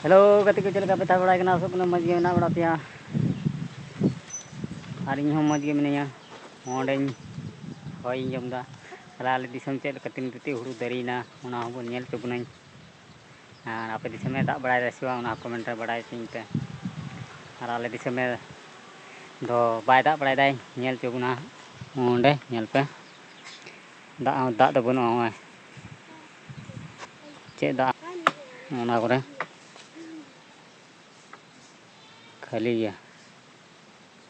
hello गति को चलका पे बड़ा कना आसोग मज गे मेना बड़ा पेया और इन मज गे मिनिया ओंडे हय जमदा आले दिसम चेद कतिन कति हुड़ू दरीना उना हबो नेल चबुनाई और आपे दिसम में दाग बड़ा से उना कमेंट बड़ा तीनते और आले दिसम में दो बाय दाग बड़ा दाय नेल चबुना ओंडे नेल पे दाग दाग दो बनो होय चेद दाग उना करे खाली गया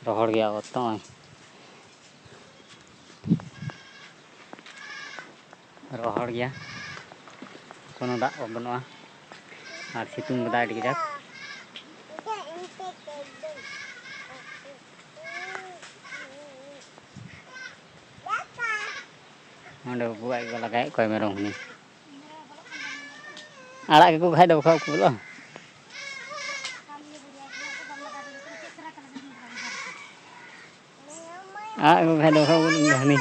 रोहड़ गया तो रोहड़ गया कोनो दाग बनुआ और सितुंग दाग डी जाक ओंडे बुआई को लगाए कोई मेरम हनी आड़ा के को खाय दो खाओ को बोलो आड़ा को खाय दो खाओ हनी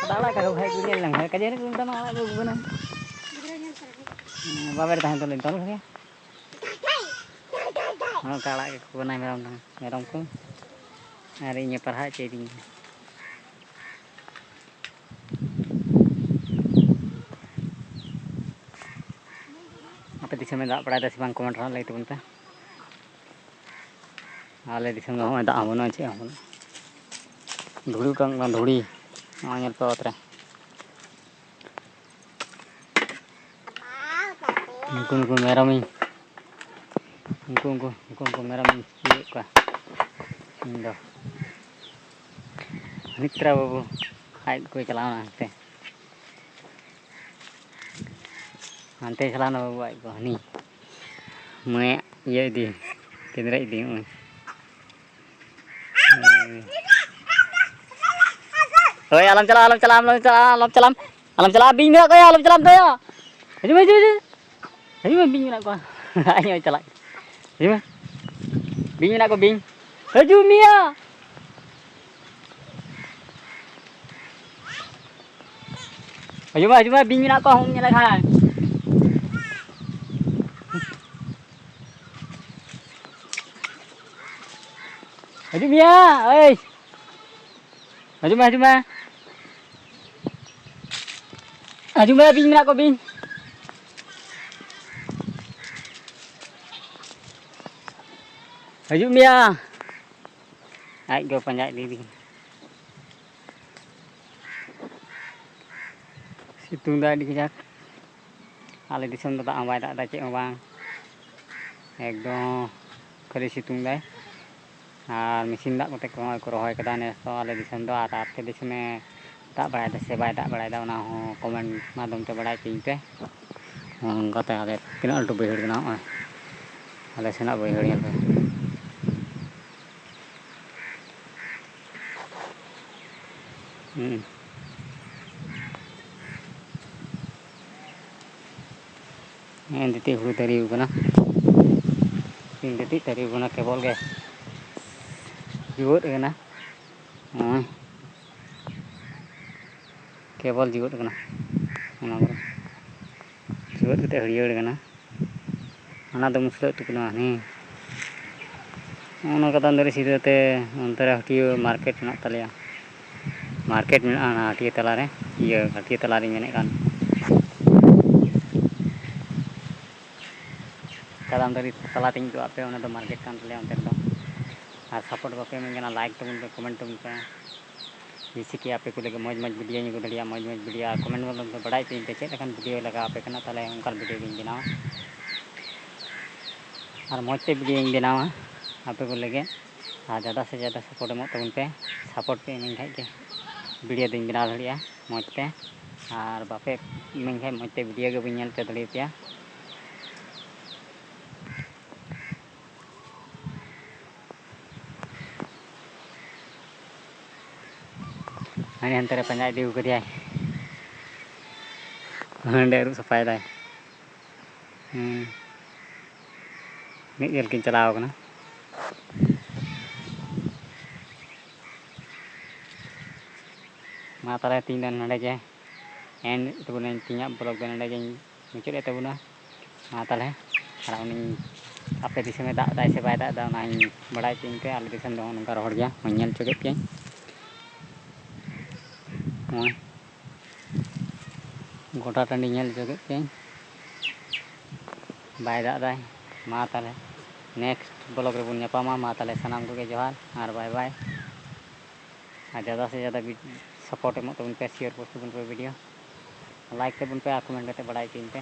दाड़ा का खाय को नेल लंग कजे रे उनता आड़ा को बना बाबर ताहे तो लेन तल गया हाँ काड़ा के को बनाई मेरम को अरे इन पढ़ा चेदिंग आपे दिसम में दाग बड़ा दस बांग कमेंट रहा लैते बनता आले दिसम में हो दाग बनो चे हो धुड़ी का धुड़ी नेल पे ओतरे उनको मेरम उनको मेरम ये का इंदो मित्रा बाबू आज कोई चलाना हंते चलाना बाबू आज को हनी मैं ये दी किधर दी ओए आलम चला बिंग ना कोई आलम चला तो हजू बिंग ना को आई चला हजू बिंग ना को बिंग हजू मिया हजू बिंग ना को हम नेला खान हजू मिया ओए हजू बिंग ना को बिंग हजू मिया आज गो पंजाय दी सितुंग दाग डी जाक आले दिसम दा बाय दाग दा चे बांग एकदम खाली सितुंग दाय और मेसिन दाग कोते को रोहय कदा ने तो आले दिसम दो और आपके दिसम में दाग बड़ा से बाय दाग बड़ा उना हो कमेंट माध्यम ते बड़ा तीन पे उनकाते आले तीना अल्टो बहड़ ना आले सेना बहड़ नेल पे एंदती हुड़ू तरी कना एंदती तरी कना केबल गे जीवत कना केबल जीवत कना ओना को जीवत कते हरियर कना ओना तो मुसला टुकना हनी ओना कदा दरे सीधते अंतरे हटियो मार्केट ना तलिया मार्केट में आना हटिया तला रे ये हटिया तला रे मेने कान कदम दरी तला तीन तो आपे उन्हें तो मार्केट कान तले अंतर तो और सपोर्ट बापे में गना लाइक तुम पे कमेंट तुम पे जैसे कि आपे को लगे मौज वीडियो को दड़िया मौज वीडियो कमेंट वालों तो बड़ा तीन पे चेक लखन वीडियो लगा आपे कना तले उनका वीडियो गिन बनावा और मौज पे वीडियो बनावा आपे को लगे और ज़्यादा से ज़्यादा सपोर्ट एमो तबन पे सपोर्ट पे इमें खाई के वीडियो दिन बना दड़िया मौज पे और बापे इमें खाई मौज पे वीडियो के बिन पे दड़ी पे हनी हंतरे पंजाय दी करिया हंडे रू सफायदा मिल किन चलाव कना मा ताले तीन दिन नडे गे एंड तबुना तीन ब्लॉग दो नडे गे मुचाद तबुना मा ताले और उन आपे दिसम में दाग दाय से बाय दाग दा ना बड़ाय तीन पे आले दिसम दो नंका रोहड़ गया मഞ്ഞल चोगे के गोटा टांडी नेल चोगे के बाय दाग दाय मा ताले नेक्स्ट ब्लॉग रे बुन ᱧᱟᱯᱟᱢᱟ मा ताले सनाम को जोहार और बाय बाय और ज़्यादा से ज़्यादा सपोर्ट एमो तबन पे शेयर पोस्ट तबन पे वीडियो लाइक तबन पे और कमेंट करते बड़ाय तीन पे